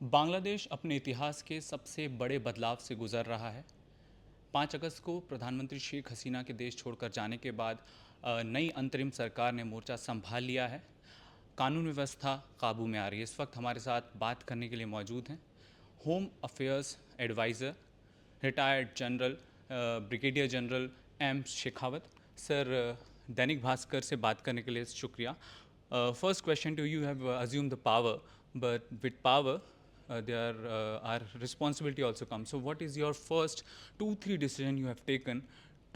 बांग्लादेश अपने इतिहास के सबसे बड़े बदलाव से गुजर रहा है। 5 अगस्त को प्रधानमंत्री शेख हसीना के देश छोड़कर जाने के बाद नई अंतरिम सरकार ने मोर्चा संभाल लिया है। कानून व्यवस्था काबू में आ रही है। इस वक्त हमारे साथ बात करने के लिए मौजूद हैं home affairs adviser retired general brigadier general M Shekhawat sir. Dainik Bhaskar से बात करने के लिए शुक्रिया। First question to you have assume the power but with power there are responsibility also comes. So what is your first 2-3 decision you have taken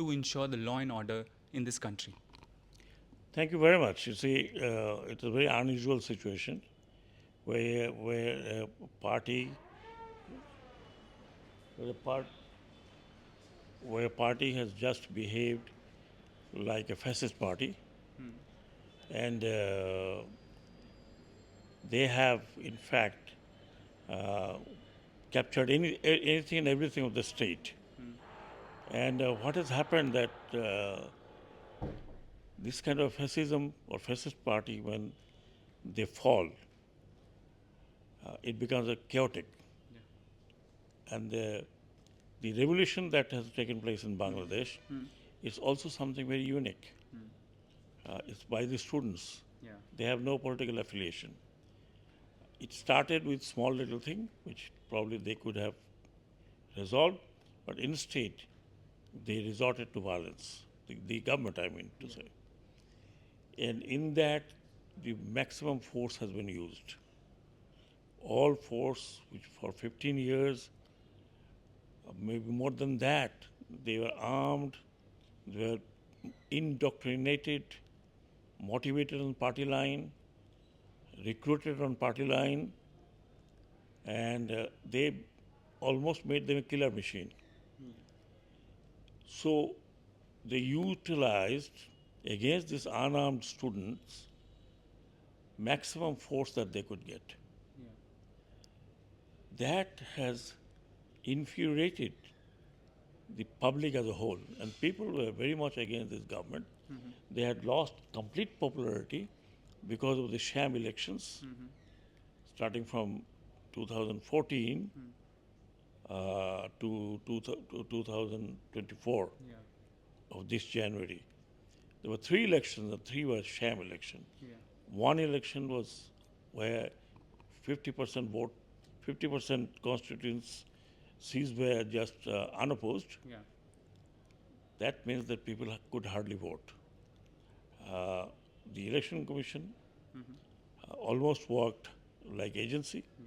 to ensure the law and order in this country? Thank you very much. You see, it's a very unusual situation where a party, where a part, where a party has just behaved like a fascist party, and they have, in fact, uh, captured anything and everything of the state. And what has happened that this kind of fascism or fascist party, when they fall, it becomes a chaotic. And the revolution that has taken place in Bangladesh is also something very unique. It's by the students. Yeah. They have no political affiliation. It started with small little thing, which probably they could have resolved, but instead they resorted to violence. The government, I mean to say. And in that, the maximum force has been used. All force, which for 15 years, maybe more than that, they were armed, they were indoctrinated, motivated on party line, recruited on party line, and they almost made them a killer machine. So they utilized against these unarmed students maximum force that they could get. That has infuriated the public as a whole, and people were very much against this government. They had lost complete popularity because of the sham elections, starting from 2014 to 2024 of this January. There were three elections, and three were sham elections. One election was where 50% vote, 50% constituencies were just unopposed. Yeah. That means that people could hardly vote. The election commission almost worked like agency. Yeah.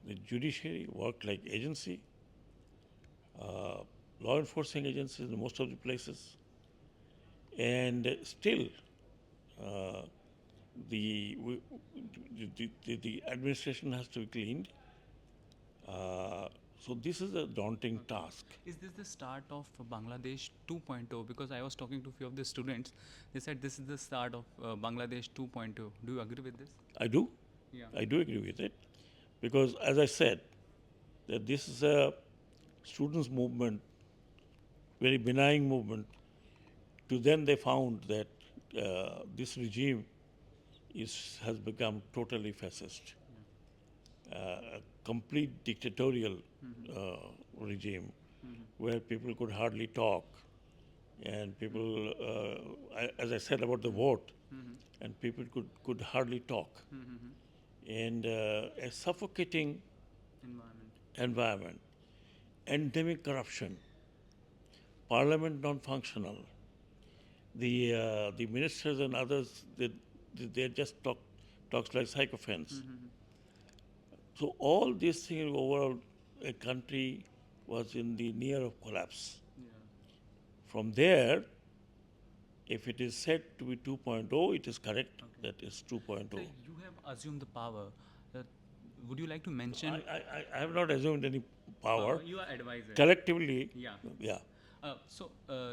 The judiciary worked like agency. Law enforcement agencies in most of the places. And still, uh, the, the administration has to be cleaned. So this is a daunting task. Is this the start of Bangladesh 2.0? Because I was talking to a few of the students, they said this is the start of Bangladesh 2.0. Do you agree with this? I do. Yeah. I do agree with it. Because as I said, that this is a students' movement, very benign movement. To then they found that this regime has become totally fascist, a complete dictatorial regime where people could hardly talk, and people, as I said about the vote, and people could hardly talk, and a suffocating environment, endemic corruption, parliament non-functional. The ministers and others, they just talks like sycophants. So all these things overall, a country was in the near of collapse. From there, if it is said to be 2.0, it is correct that it's 2.0. So you have assumed the power. Would you like to mention? I have not assumed any power. You are advisor. Collectively, Yeah. yeah.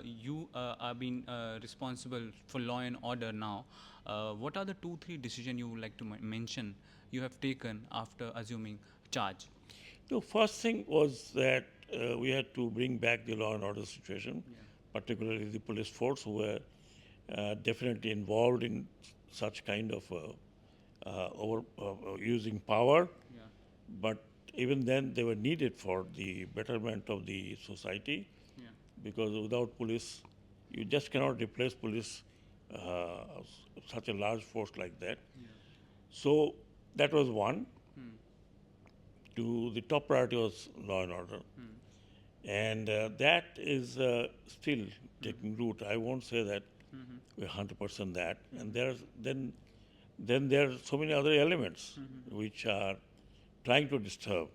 You are being responsible for law and order now. What are the 2-3 decisions you would like to mention you have taken after assuming charge? The first thing was that we had to bring back the law and order situation, particularly the police force, who were definitely involved in such kind of using power. but even then they were needed for the betterment of the society, Yeah. because without police, you just cannot replace police, such a large force like that. Yeah. So that was one. Hmm. To the top priority was law and order, Hmm. and that is still taking root. I won't say that Mhm. we're 100% that, and there's then there are so many other elements which are trying to disturb.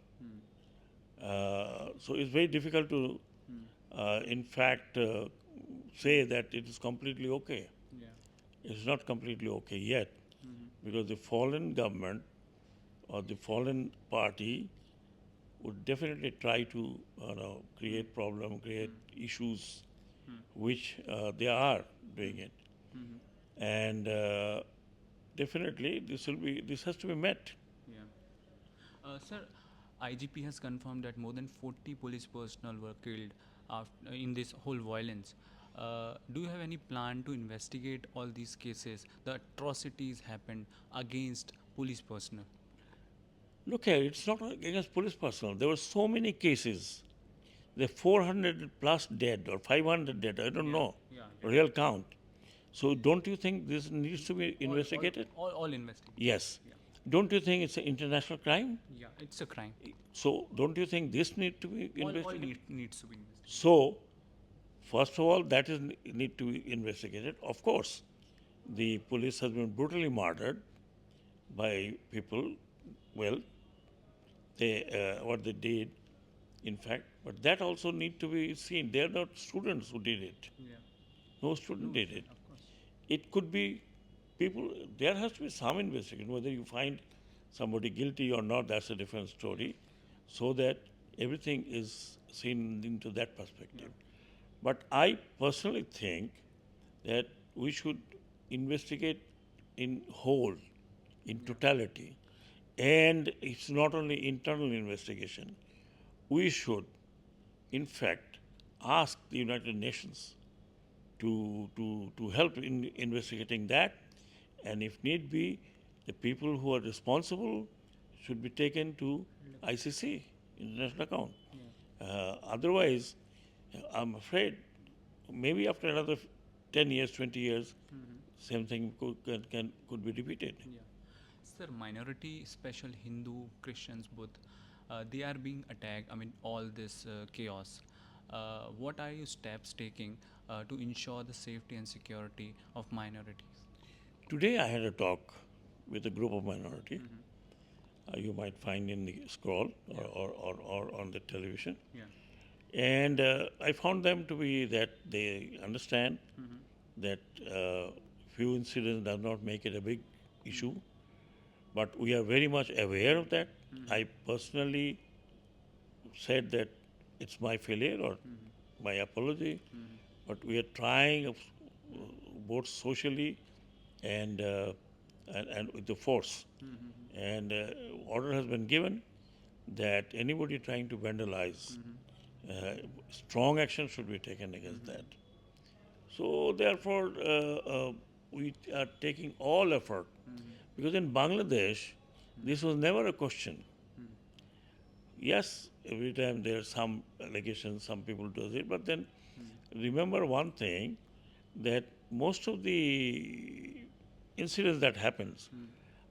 So it's very difficult to, in fact, say that it is completely okay. Yeah. It's not completely okay yet, because the fallen government or the fallen party would definitely try to create problem, create issues, which they are doing it, and definitely this has to be met. Yeah. Sir, IGP has confirmed that more than 40 police personnel were killed in this whole violence. Do you have any plan to investigate all these cases, the atrocities happened against police personnel? Look here, it's not against police personnel. There were so many cases. There are 400 plus dead or 500 dead. I don't know Yeah. real count. So don't you think this needs to be All, investigated? all investigated. Yes. Yeah. Don't you think it's an international crime? Yeah, it's a crime. So don't you think this need to be All investigated? needs to be investigated. So first of all, that is need to be investigated. Of course, the police has been brutally murdered by people. Well, they what they did, in fact, but that also need to be seen. They are not students who did it. Yeah. No student did it. Of course. It could be people. There has to be some investigation. Whether you find somebody guilty or not, that's a different story. So that everything is seen into that perspective. But I personally think that we should investigate in whole, in totality. And it's not only internal investigation. We should, in fact, ask the United Nations to help in investigating that. And if need be, the people who are responsible should be taken to ICC, International Account. Otherwise, I'm afraid maybe after another 10 years, 20 years, same thing could be repeated. Yeah. Sir, minority, special Hindu, Christians, both, they are being attacked. I mean, all this chaos. What are your steps taking to ensure the safety and security of minorities? Today I had a talk with a group of minority. You might find in the scroll or on the television. Yeah. And I found them to be that they understand that few incidents does not make it a big issue, but we are very much aware of that. I personally said that it's my failure or my apology, but we are trying both socially and with the force. And order has been given that anybody trying to vandalize, strong action should be taken against that. So therefore, we are taking all effort, because in Bangladesh, this was never a question. Yes, every time there are some allegations, some people do it, but then remember one thing, that most of the incidents that happens,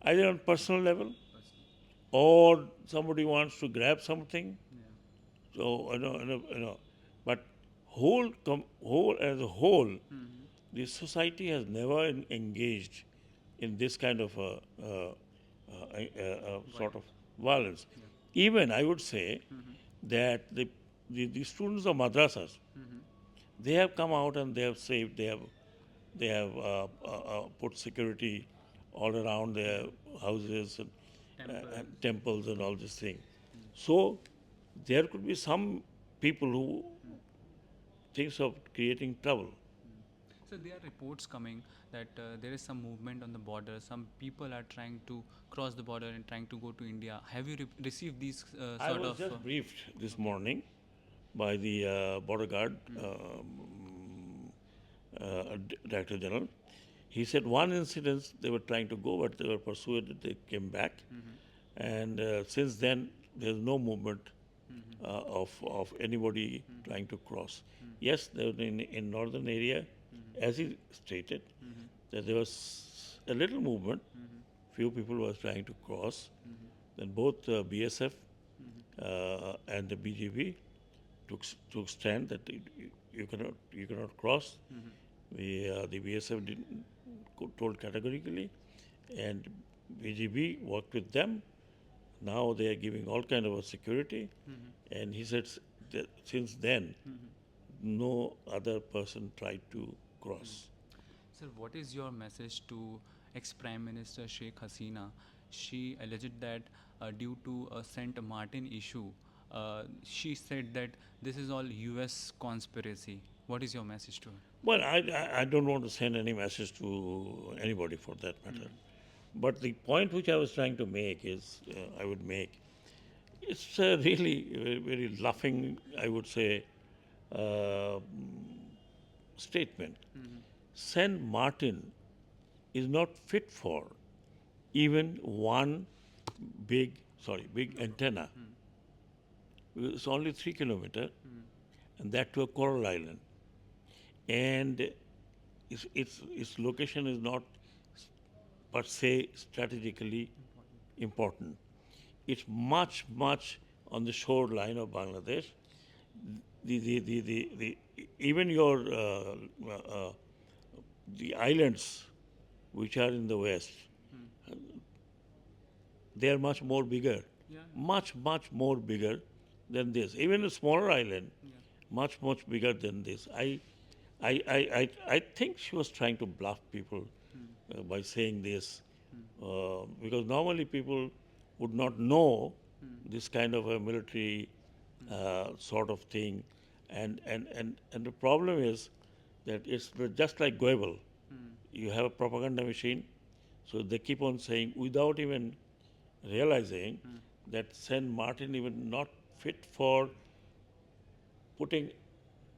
either on personal level or somebody wants to grab something. So but whole as a whole, the society has never engaged in this kind of sort of violence. Even I would say that the students of madrasas, they have come out and they have saved, they have put security all around their houses and temples and all this thing. So there could be some people who thinks of creating trouble. So there are reports coming that there is some movement on the border. Some people are trying to cross the border and trying to go to India. Have you received these I sort was of? just briefed this morning by the border guard director general. He said one incident they were trying to go, but they were persuaded. They came back, and since then there's no movement of anybody trying to cross. Yes, there in northern area, as he stated, that there was a little movement. Few people was trying to cross. Then both BSF and the BGB took stand that you cannot cross. The BSF didn't told categorically, and BGB worked with them. Now they are giving all kind of a security, and he said that since then no other person tried to cross. Sir, what is your message to ex-Prime Minister Sheikh Hasina? She alleged that due to a St. Martin issue, she said that this is all US conspiracy. What is your message to her? Well, I don't want to send any message to anybody for that matter. But the point which I was trying to make is, I would make, it's a really very laughing, I would say, uh, statement. Saint Martin is not fit for even one big antenna. It's only 3 kilometers, and that to a coral island. And its location is not per se strategically important. It's much on the shoreline of Bangladesh. The even your the islands which are in the west, they are much more bigger, much more bigger than this. Even a smaller island, much bigger than this. I think she was trying to bluff people by saying this, because normally people would not know this kind of a military sort of thing, and the problem is that it's just like Goebel. You have a propaganda machine, so they keep on saying without even realizing that Saint Martin even not fit for putting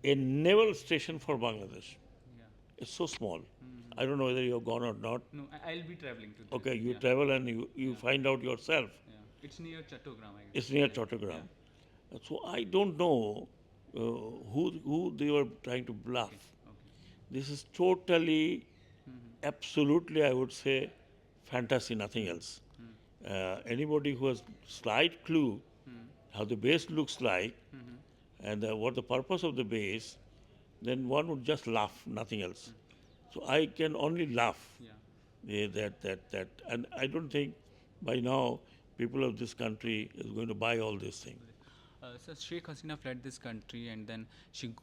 a naval station for Bangladesh. Yeah. It's so small. I don't know whether you have gone or not. No, I'll be traveling to there. Okay, you Yeah. travel and you find out yourself. Yeah. It's near Chattogram, I guess. It's near Chattogram. So I don't know who they were trying to bluff. Okay. This is totally, absolutely, I would say, fantasy, nothing else. Anybody who has slight clue how the base looks like and what the purpose of the base, then one would just laugh, nothing else. So I can only laugh that, and I don't think by now people of this country is going to buy all these things. So Sheikh Hasina fled this country and then she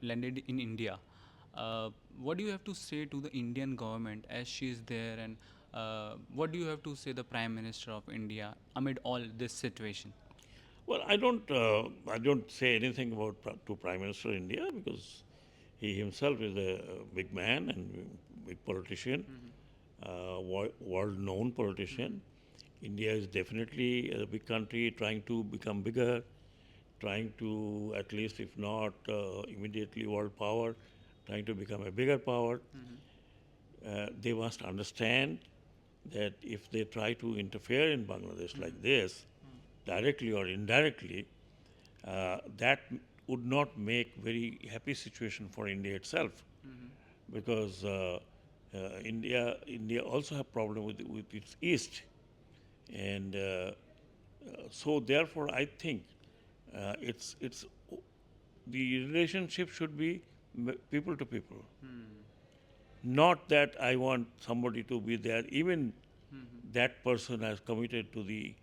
landed in India. What do you have to say to the Indian government as she is there, and what do you have to say the Prime Minister of India amid all this situation? Well, I don't say anything about to Prime Minister of India, because he himself is a big man and big politician, world-known politician. India is definitely a big country trying to become bigger, trying to, at least if not immediately world power, trying to become a bigger power. They must understand that if they try to interfere in Bangladesh like this, directly or indirectly, that would not make very happy situation for India itself, because India also have problem with its east, and so therefore I think it's the relationship should be people to people, not that I want somebody to be there, even that person has committed to the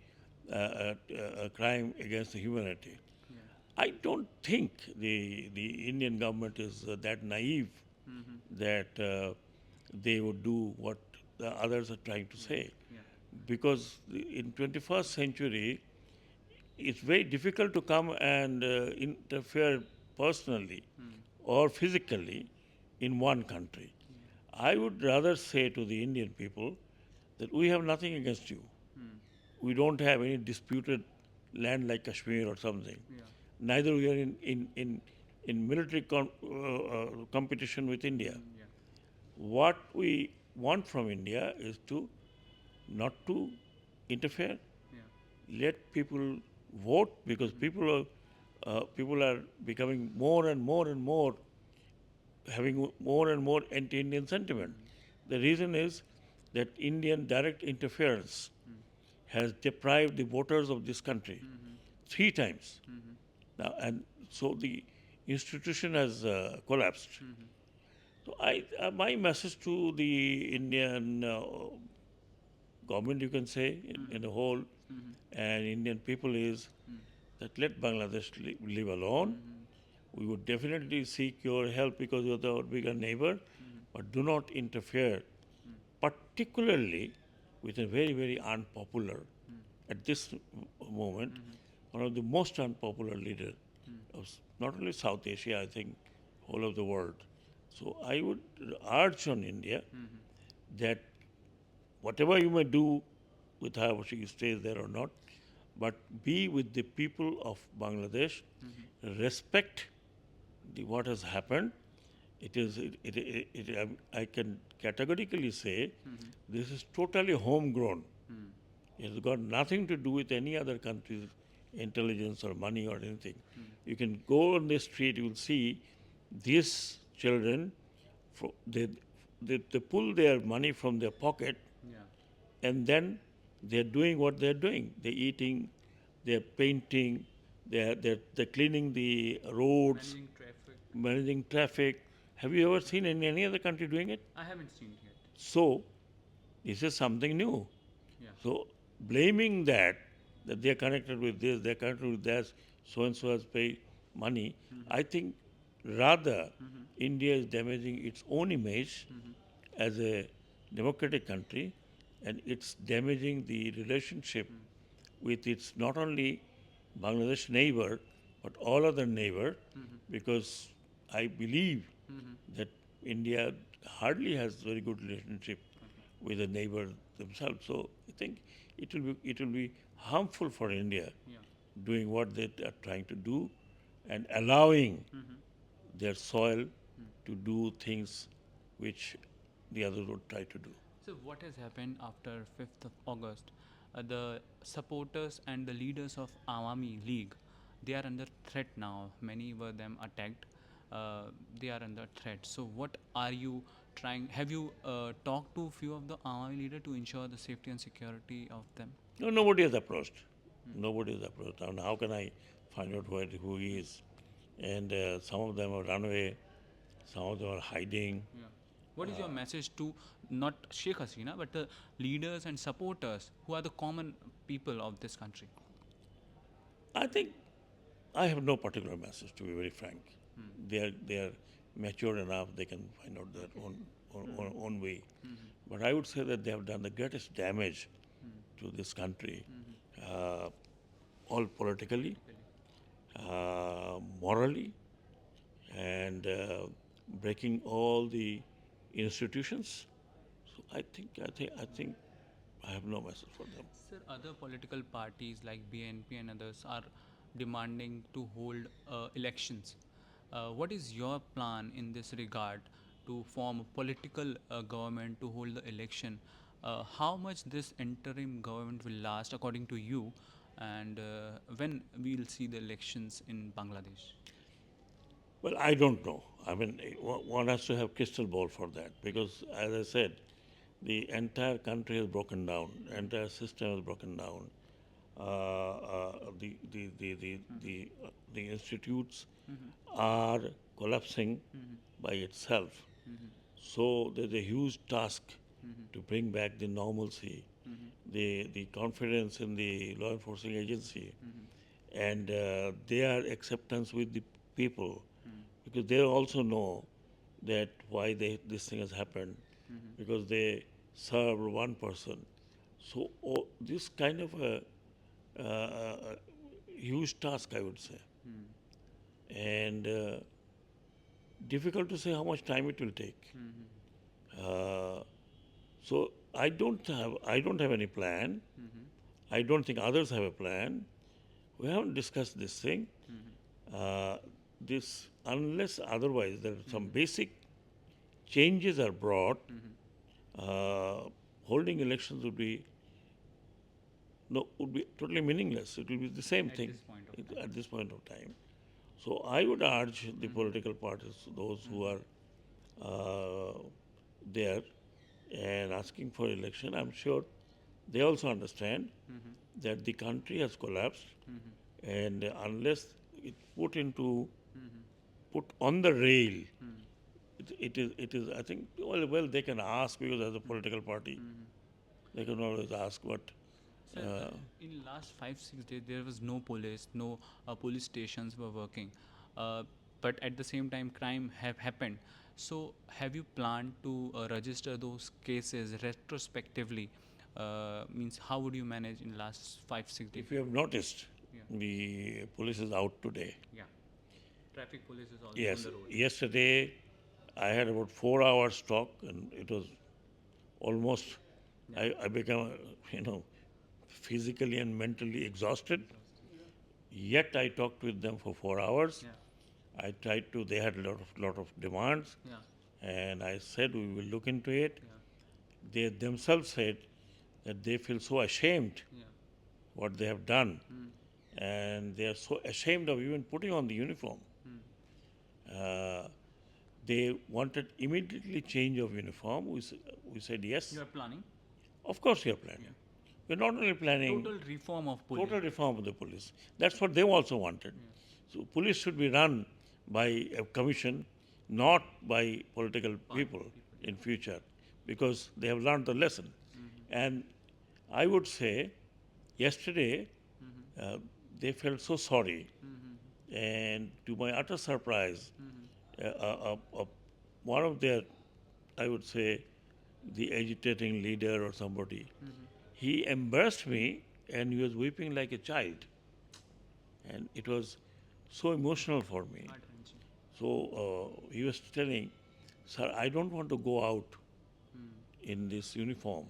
crime against the humanity. I don't think the Indian government is that naive that they would do what the others are trying to say. Because in 21st century, it's very difficult to come and interfere personally or physically in one country. I would rather say to the Indian people that we have nothing against you. We don't have any disputed land like Kashmir or something. Neither we are in military competition with India. What we want from India is to not to interfere. Let people vote because people are becoming more and more and more having more and more anti-Indian sentiment. The reason is that Indian direct interference has deprived the voters of this country three times. Now, and so the institution has collapsed. So my message to the Indian government, you can say, in the whole, and Indian people is that let Bangladesh live alone. We would definitely seek your help because you're our bigger neighbor, but do not interfere, particularly with a very, very unpopular, at this moment, one of the most unpopular leaders of not only South Asia, I think, whole of the world. So I would urge on India that whatever you may do with her, she stays there or not, but be with the people of Bangladesh, respect what has happened. I can categorically say this is totally homegrown. It has got nothing to do with any other country's intelligence or money or anything. You can go on the street, you will see these children, they pull their money from their pocket and then they're doing what they're doing. They're eating, they're painting, they're cleaning the roads, managing traffic. Have you ever seen any other country doing it? I haven't seen yet. So, this is something new. Yeah. So, blaming that they're connected with this, they're connected with that, so and so has paid money, I think rather India is damaging its own image as a democratic country, and it's damaging the relationship with its not only Bangladesh neighbor but all other neighbor, because I believe that India hardly has very good relationship with the neighbor themselves. So I think it will be harmful for India doing what they are trying to do and allowing their soil to do things which the others would try to do. So, what has happened after 5th of August? The supporters and the leaders of Awami League, they are under threat now. Many were them attacked. They are under threat. So, what are you trying? Have you talked to few of the Awami leader to ensure the safety and security of them? No, nobody has approached. Nobody has approached. And how can I find out who he is? And some of them have run away. Some of them are hiding. Yeah. What is your message to not Sheikh Hasina but the leaders and supporters who are the common people of this country? I think I have no particular message, to be very frank. They are mature enough; they can find out their own way. But I would say that they have done the greatest damage to this country, all politically, morally, and breaking all the institutions. So I think I have no message for them. Sir, other political parties like BNP and others are demanding to hold elections. What is your plan in this regard to form a political government to hold the election? How much this interim government will last according to you, and when we'll see the elections in Bangladesh? Well, I don't know. I mean, one has to have crystal ball for that because, as I said, the entire country has broken down. The entire system has broken down. The institutes are collapsing by itself. So there's a huge task to bring back the normalcy, the confidence in the law enforcing agency, and their acceptance with the people, because they also know that why this thing has happened, because they serve one person. So this kind of a huge task, I would say, and difficult to say how much time it will take. So I don't have any plan. I don't think others have a plan. We haven't discussed this thing. This unless otherwise there are some basic changes are brought, holding elections would be no, would be totally meaningless. It will be the same At thing this point of at this point of time. So I would urge the political parties, those who are there and asking for election, I'm sure they also understand that the country has collapsed, and unless it put on the rail, it is I think well they can ask, because as a political party they can always ask, but Sir, in last 5 6 days there was no police, no police stations were working, uh, but at the same time crime have happened. So have you planned to register those cases retrospectively? Means how would you manage in last 5 6 days? if you have noticed, Yeah. the police is out today. Yeah, traffic police is also on Yes, the road. yesterday I had about 4 hours talk, and it was almost, I became, physically and mentally exhausted. Yet I talked with them for 4 hours. Yeah, I tried to, they had a lot of demands, yeah, and I said we will look into it. yeah, They themselves said that they feel so ashamed yeah. what they have done, and they are so ashamed of even putting on the uniform. Uh, they wanted immediately change of uniform. We said yes. You are planning Of course we are planning. We're not only planning total reform of police. total reform of the police. That's what they also wanted. So police should be run by a commission, not by political people in future, because they have learned the lesson. And I would say, yesterday they felt so sorry, and to my utter surprise, one of their, I would say, the agitating leader or somebody, he embarrassed me, and he was weeping like a child. And it was so emotional for me. Heart-wrenching. So he was telling, sir, I don't want to go out in this uniform.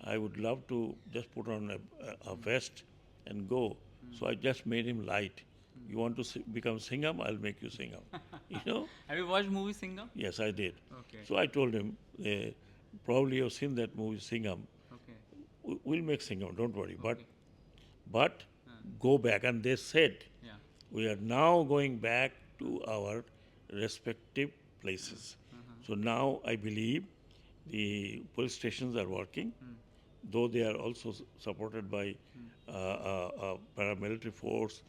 I would love to just put on a vest and go. So I just made him light. You want to become Singham? I'll make you Singham. Have you watched movie Singham? Yes, I did. Okay. So I told him, probably you've seen that movie Singham. Okay. We'll make Singham, don't worry. Okay. But go back. And they said, Yeah. we are now going back to our respective places. So now I believe the police stations are working, though they are also supported by paramilitary force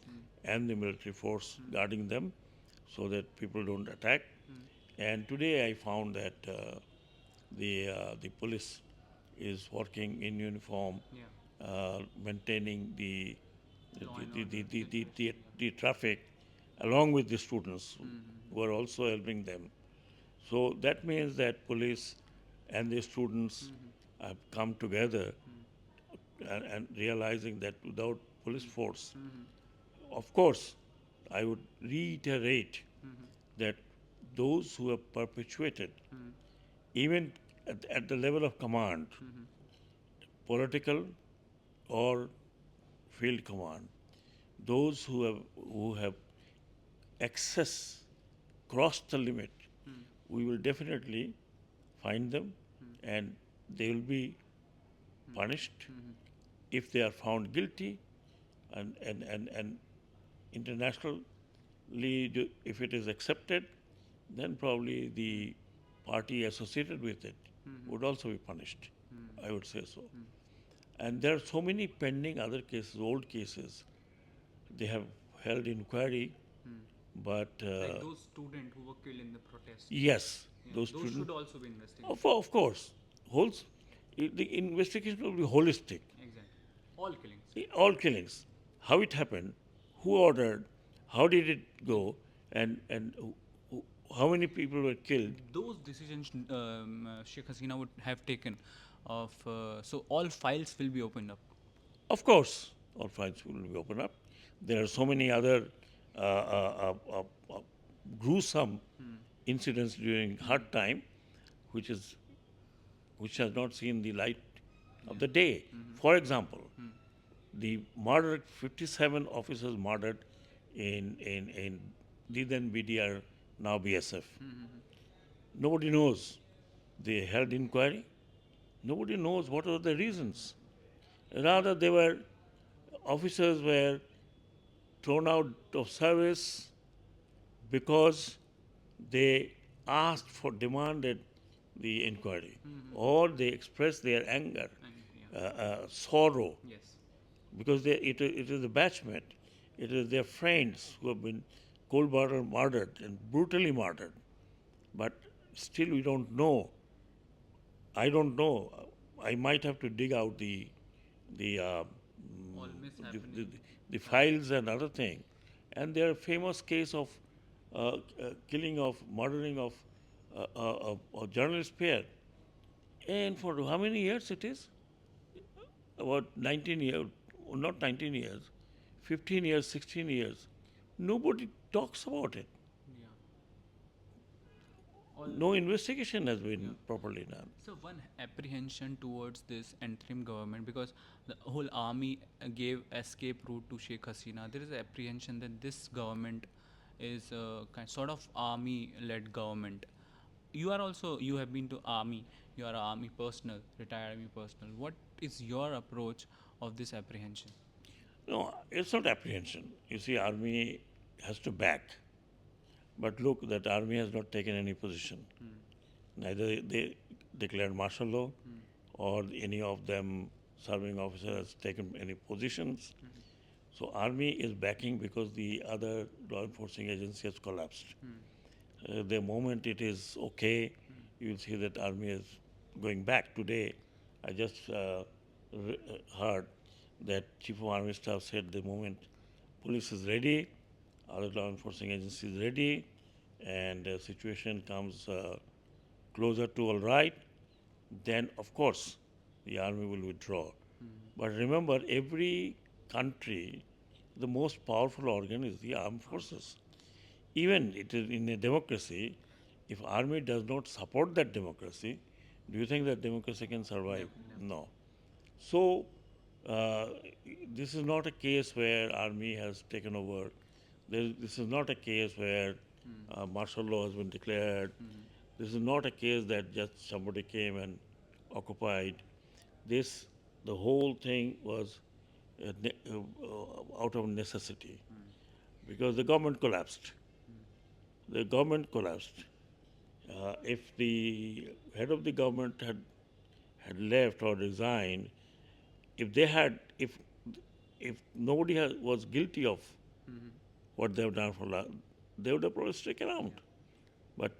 and the military force guarding them, so that people don't attack. And today I found that the police is working in uniform, maintaining the traffic along with the students who are also helping them. So that means that police and the students have come together, and realizing that without police force, of course, I would reiterate that those who have perpetuated, even at the level of command, political or field command, those who have excess, crossed the limit, we will definitely find them, and they will be punished. If they are found guilty, and internationally, if it is accepted, then probably the party associated with it would also be punished. I would say so. And there are so many pending other cases, old cases. They have held inquiry, but Like those students who were killed in the protest. yes, Yeah, those those students. should also be investigated. Of course, the investigation will be holistic. Exactly. All killings. All killings, how it happened, who ordered, how did it go, and how many people were killed. Those decisions Sheikh Hasina would have taken of so all files will be opened up. Of course, all files will be opened up. There are so many other uh, uh, uh, uh, gruesome incidents during hard time, which has not seen the light of the day. For example, the 57 officers murdered in the then BDR, now BSF. Nobody knows. They held inquiry. Nobody knows what are the reasons. Rather, they were officers were thrown out of service because they asked for demanded the inquiry, or they expressed their anger, sorrow, Yes. because it is the batchmate, it is their friends who have been cold-blooded murdered and brutally murdered. But still, we don't know. I don't know. I might have to dig out the All the, the, mishappening. the files and other thing, and there are famous case of killing of murdering of a journalist pair, and for how many years it is? About 19 years, not 19 years, 15 years, 16 years. Nobody talks about it. Yeah. All. No investigation has been properly done. So one apprehension towards this interim government, because the whole army gave escape route to Sheikh Hasina. There is an apprehension that this government is a sort of army-led government. You have been to army. You are an army personnel, retired army personnel. What is your approach of this apprehension? No, it's not apprehension. You see, army has to back. But look, that army has not taken any position. Neither they declared martial law, or any of them serving officer has taken any positions. So army is backing because the other law enforcing agency has collapsed. The moment it is okay, you will see that army is going back. Today, I just heard that Chief of Army Staff said the moment police is ready, other law enforcing agency is ready, and the situation comes closer to all right, then of course the army will withdraw. But remember, every country, the most powerful organ is the armed forces. Even it is in a democracy, if army does not support that democracy, do you think that democracy can survive? No. So this is not a case where army has taken over. This is not a case where martial law has been declared. This is not a case that just somebody came and occupied. This, the whole thing was out of necessity because the government collapsed. The government collapsed. If the head of the government had left or resigned, if they had, if nobody was guilty of what they have done for life, they would have probably stuck around. But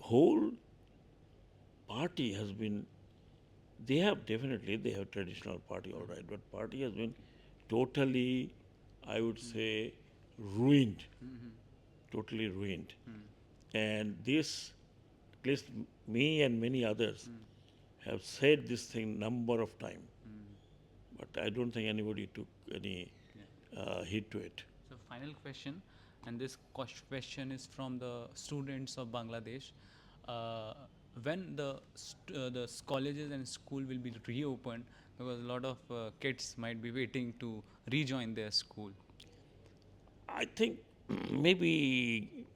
whole party has been, they have traditional party, all right, but party has been totally, I would say, ruined, totally ruined. And this, at least me and many others, have said this thing number of times, but I don't think anybody took any heed to it. So final question, and this question is from the students of Bangladesh. Uh, when the colleges and school will be reopened, because a lot of kids might be waiting to rejoin their school. I think maybe,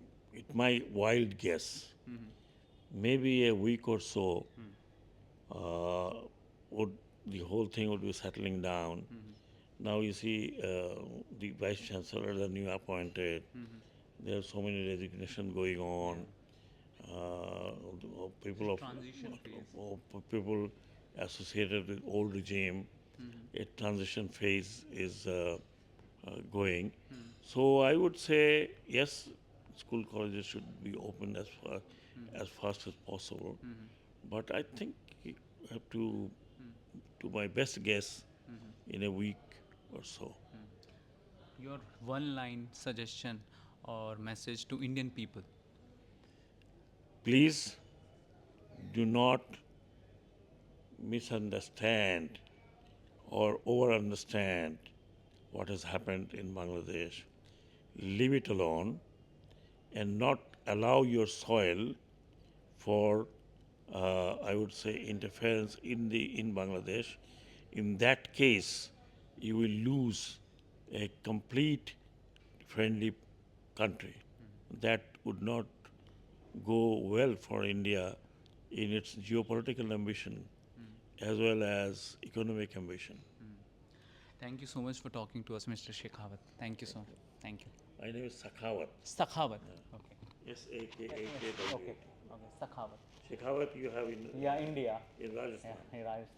my wild guess, maybe a week or so, uh, would the whole thing would be settling down. Now you see the vice chancellor, the new appointed. There are so many resignations going on. People of Transition phase. people associated with old regime. A transition phase is going. So I would say yes, school colleges should be open as fast as possible. But I think I have to do my best guess in a week or so. Your one line suggestion or message to Indian people. Please do not misunderstand or over understand what has happened in Bangladesh. Leave it alone and not allow your soil for, I would say, interference in Bangladesh. In that case, you will lose a complete friendly country. That would not go well for India in its geopolitical ambition as well as economic ambition. Thank you so much for talking to us, Mr. Shekhawat. Thank you so much. Thank you. My name is Sakhawat. Sakhawat. Okay. Sakhawat. Okay. Okay. Sakhawat. Shekhawat you have in Yeah, India. in Rajasthan. Yeah, Rajasthan.